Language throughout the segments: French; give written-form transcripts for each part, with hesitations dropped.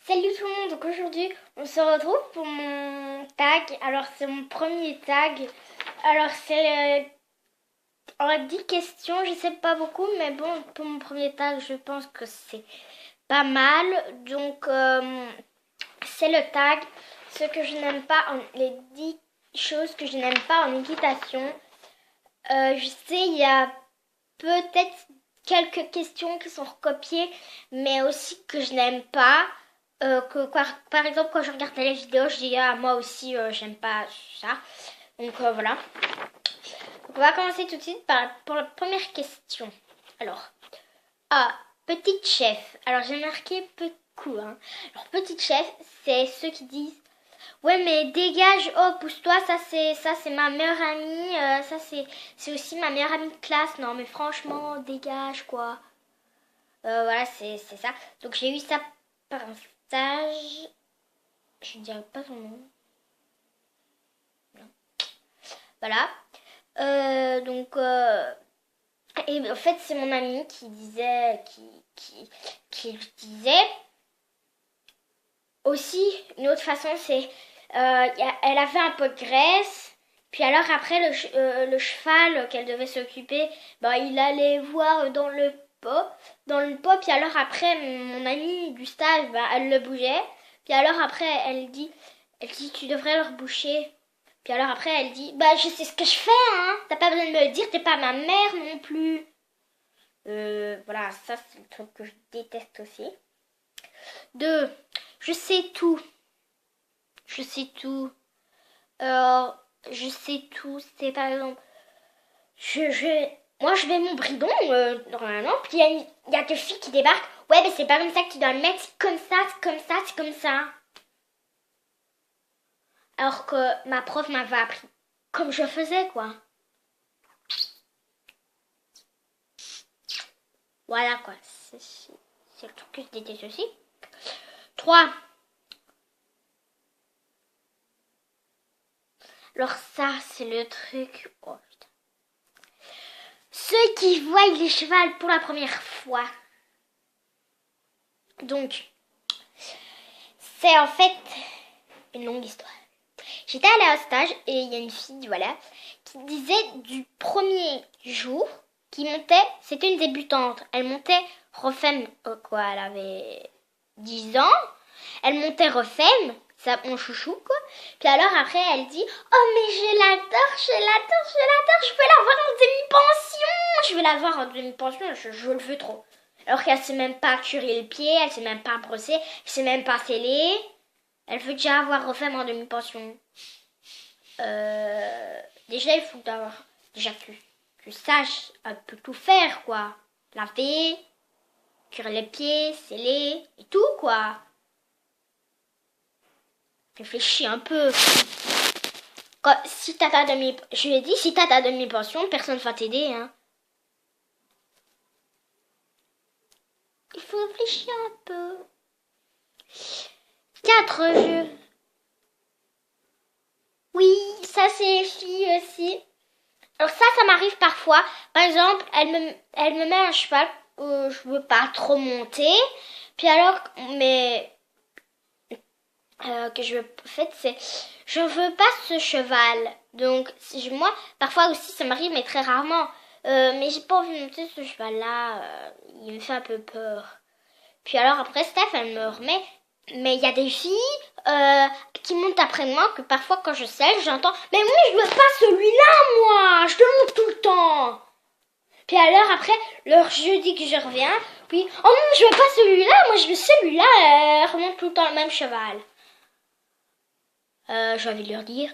Salut tout le monde, donc aujourd'hui on se retrouve pour mon tag. Alors c'est mon premier tag. Alors c'est en 10 questions, je sais pas beaucoup, mais bon pour mon premier tag je pense que c'est pas mal. Donc c'est le tag, ce que je n'aime pas, les 10 choses que je n'aime pas en équitation. Je sais il y a peut-être quelques questions qui sont recopiées, mais aussi que je n'aime pas. Par exemple, quand je regarde les vidéos, je dis ah moi aussi j'aime pas ça. Donc voilà. Donc, on va commencer tout de suite pour la première question. Alors, petite chef. Alors j'ai marqué peu de coups. Hein. Alors petite chef, c'est ceux qui disent ouais mais dégage, oh pousse-toi, ça c'est ma meilleure amie, ça c'est aussi ma meilleure amie de classe. Non mais franchement dégage quoi. Voilà c'est ça. Donc j'ai eu ça par un stage. Je ne dirais pas son nom. Non. Voilà. Et en fait c'est mon amie qui disait qui disait aussi une autre façon c'est elle avait un pot de graisse. Puis alors après le cheval qu'elle devait s'occuper, il allait voir dans le pot, puis alors après mon amie du stage, elle le bougeait, puis alors après elle dit tu devrais le reboucher. Puis alors après elle dit je sais ce que je fais hein, t'as pas besoin de me le dire, t'es pas ma mère non plus. Voilà, ça c'est le truc que je déteste aussi. 2. Je sais tout. Je sais tout. Je sais tout. C'est par exemple, moi je mets mon bridon normalement, puis il y a deux filles qui débarquent. Ouais, mais c'est pas comme ça que tu dois le mettre. C'est comme ça, c'est comme ça, c'est comme ça. Alors que ma prof m'avait appris comme je faisais quoi. Voilà quoi. C'est le truc que je déteste aussi. 3. Alors ça, c'est le truc... Oh putain. Ceux qui voient les chevals pour la première fois. Donc, c'est en fait une longue histoire. J'étais allée à un stage et il y a une fille, voilà, qui disait du premier jour qui montait, c'était une débutante. Elle montait Refem, elle avait 10 ans. Elle montait Refem, ça mon chouchou quoi. Puis alors après elle dit oh mais je l'adore, je veux l'avoir en demi-pension. Je veux l'avoir en demi-pension, je le veux trop. Alors qu'elle sait même pas curer le pied, elle sait même pas brosser, elle sait même pas sceller. Elle veut déjà avoir Refem en demi-pension. Déjà il faut déjà que tu saches un peu tout faire quoi. Laver, curer les pieds, sceller et tout quoi. Réfléchis un peu. Je lui ai dit, si t'as ta demi-pension, personne va t'aider, hein. Il faut réfléchir un peu. 4 jeux. Oui, ça c'est les filles aussi. Alors ça m'arrive parfois. Par exemple, elle me met un cheval où je veux pas trop monter. Puis alors, mais... que je veux je veux pas ce cheval, donc moi parfois aussi ça m'arrive mais très rarement, mais j'ai pas envie de monter ce cheval là, il me fait un peu peur. Puis alors après Steph elle me remet, mais il y a des filles qui montent après moi que parfois quand je selle j'entends mais moi je veux pas celui-là, moi je te monte tout le temps. Puis alors après je dis que je reviens, puis oh non je veux pas celui-là, moi je veux celui-là, remonte tout le temps le même cheval. J'ai envie de leur dire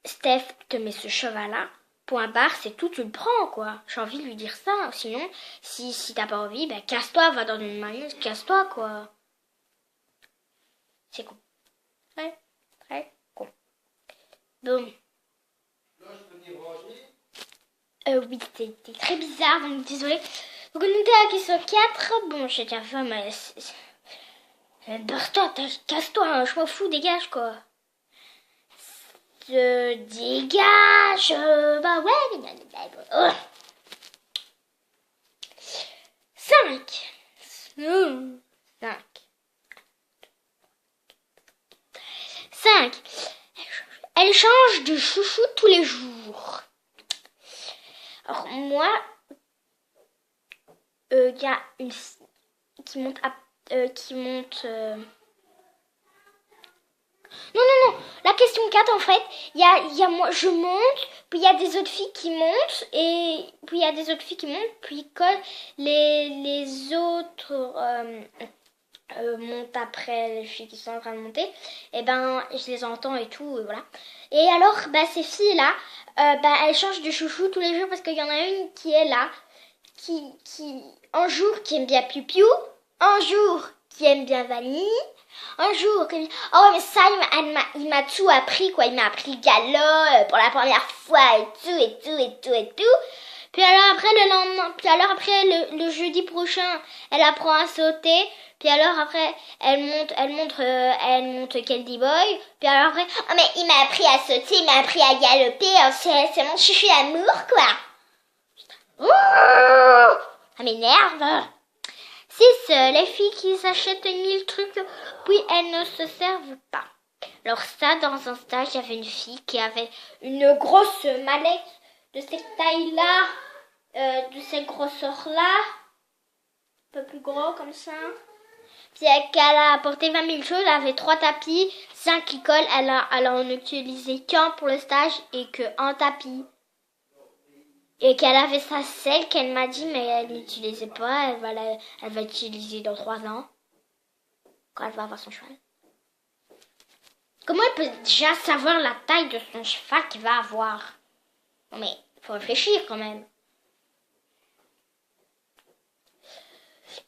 Steph te met ce cheval-là, point barre, c'est tout, tu le prends quoi. J'ai envie de lui dire ça. Sinon, si t'as pas envie, casse-toi, va dans une manège, casse-toi quoi. C'est con. Très, très con. Bon. Oui, c'était très bizarre, donc désolé. Donc on était à la question 4. Bon, j'ai déjà fait, mais... Barre-toi, casse-toi, hein, je m'en fous, dégage quoi. Dégage, ouais. 5. change de chouchou tous les jours. Alors moi, il y a une fille qui monte Non, la question 4 en fait, il y a moi, je monte, puis il y a des autres filles qui montent, et puis il y a des autres filles qui montent, puis quand les autres montent après les filles qui sont en train de monter, et ben je les entends et tout, voilà. Et alors, ces filles-là, elles changent de chouchou tous les jours parce qu'il y en a une qui est là, qui un jour qui aime bien Piu Piu, un jour qui aime bien Vanille, un jour qui dit oh mais ça il m'a tout appris quoi, il m'a appris le galop pour la première fois et tout. Puis alors après le lendemain, puis alors après le jeudi prochain, elle apprend à sauter. Puis alors après, elle monte Candy Boy. Puis alors après, oh mais il m'a appris à sauter, il m'a appris à galoper. C'est mon chouchou d'amour quoi. Oh, ça m'énerve. 6. Les filles qui s'achètent 1000 trucs, puis elles ne se servent pas. Alors ça, dans un stage, il y avait une fille qui avait une grosse mallette de cette taille-là, de cette grosseur-là, un peu plus gros comme ça. Puis qu'elle a apporté 20 000 choses, elle avait 3 tapis, 5 écoles, elle en utilisé qu'un pour le stage et qu'un tapis. Et qu'elle avait sa selle qu'elle m'a dit, mais elle n'utilisait pas, elle va l'utiliser dans 3 ans, quand elle va avoir son cheval. Comment elle peut déjà savoir la taille de son cheval qu'elle va avoir? Non mais, faut réfléchir quand même.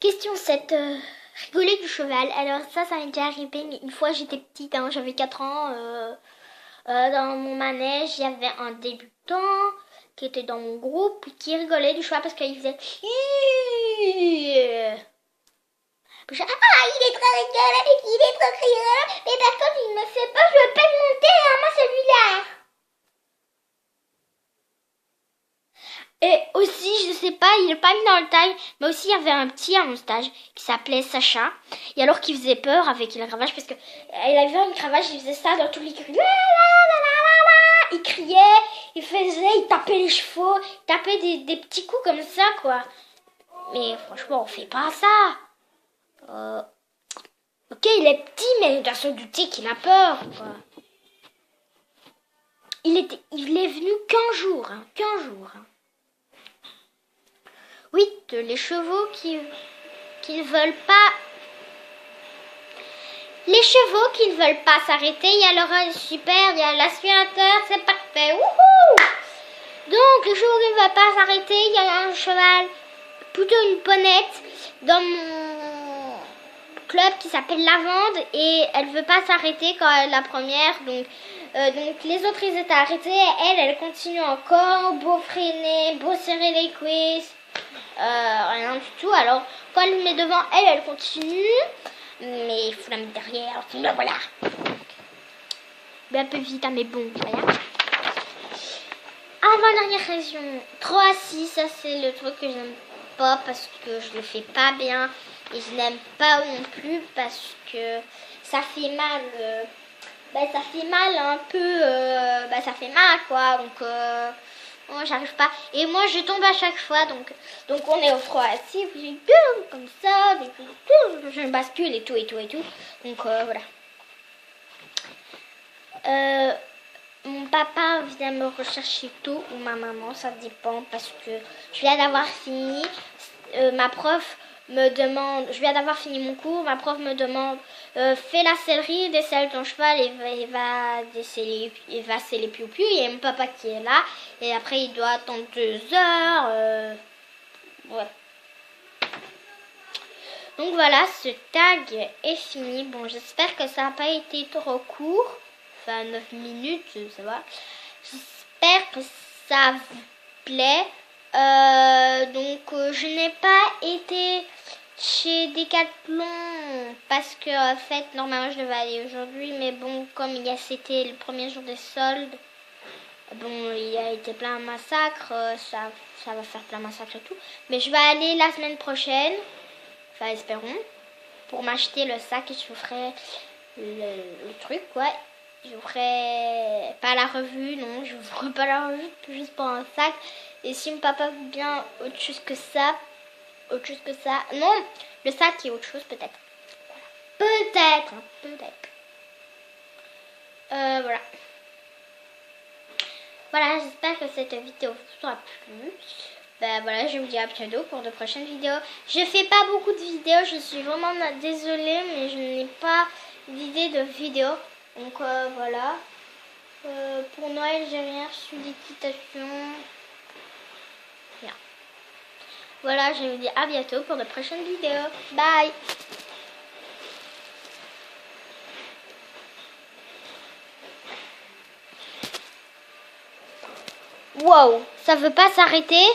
Question 7. Rigoler du cheval. Alors ça m'est déjà arrivé, mais une fois j'étais petite, j'avais 4 ans. Dans mon manège, il y avait un débutant qui était dans mon groupe et qui rigolait du cheval parce qu'il faisait il est trop rigolo, mais par contre il me fait pas, je veux pas le monter, moi celui-là. Et aussi, je sais pas, il est pas mis dans le tag, mais aussi il y avait un petit à mon stage qui s'appelait Sacha, et alors qu'il faisait peur avec la cravache parce que il avait une cravache, il faisait ça dans tous les cris. Il criait, il tapait les chevaux, il tapait des petits coups comme ça, quoi. Mais franchement, on fait pas ça. Ok, il est petit, mais il doit se douter qu'il a peur, quoi. Il est venu qu'un jour, 8. Les chevaux qui ne veulent pas. Les chevaux qui ne veulent pas s'arrêter, il y a l'oreille super, il y a l'aspirateur, c'est parfait. Wouhou! Donc, les chevaux qui ne veulent pas s'arrêter, il y a un cheval, plutôt une ponette, dans mon club qui s'appelle Lavande, et elle ne veut pas s'arrêter quand elle est la première. Donc les autres, ils étaient arrêtés, et elle continue encore, beau freiner, beau serrer les cuisses, rien du tout. Alors, quand elle met devant, elle continue. Mais il faut la mettre derrière, sinon voilà. Un peu vite, mais bon, voilà. Avant-dernière raison, 3 à 6, ça c'est le truc que j'aime pas parce que je le fais pas bien. Et je n'aime pas non plus parce que ça fait mal. Ça fait mal un peu, ça fait mal quoi. Donc, moi j'arrive pas. Et moi je tombe à chaque fois. Donc on est au 3 à 6, puis comme ça, je bascule et tout. Donc voilà. Mon papa vient me rechercher tôt ou ma maman, ça dépend parce que je viens d'avoir fini. Ma prof me demande, je viens d'avoir fini mon cours, ma prof me demande fais la sellerie, décèle ton cheval et va sceller Piu Piu. Il y a mon papa qui est là et après il doit attendre 2 heures. Ouais. Donc voilà, ce tag est fini. Bon, j'espère que ça n'a pas été trop court. Enfin, 9 minutes, ça va. J'espère que ça vous plaît. Donc, je n'ai pas été chez Decathlon parce que, en fait, normalement, je devais aller aujourd'hui. Mais bon, comme c'était le premier jour des soldes, bon, il a été plein de massacres. Ça va faire plein de massacres et tout. Mais je vais aller la semaine prochaine, enfin, espérons, pour m'acheter le sac et je vous ferai le truc, quoi. J'ouvrirai pas la revue, non, je n'ouvre pas la revue juste pour un sac. Et si mon papa veut bien autre chose que ça, non, le sac est autre chose peut-être. Peut-être, hein, peut-être. Voilà. Voilà, j'espère que cette vidéo vous aura plu. Ben voilà, je vous dis à bientôt pour de prochaines vidéos. Je fais pas beaucoup de vidéos, je suis vraiment désolée, mais je n'ai pas d'idée de vidéo. Donc voilà. Pour Noël, j'ai rien reçu d'équitation. Rien. Voilà, je vous dis à bientôt pour de prochaines vidéos. Bye. Wow, ça veut pas s'arrêter.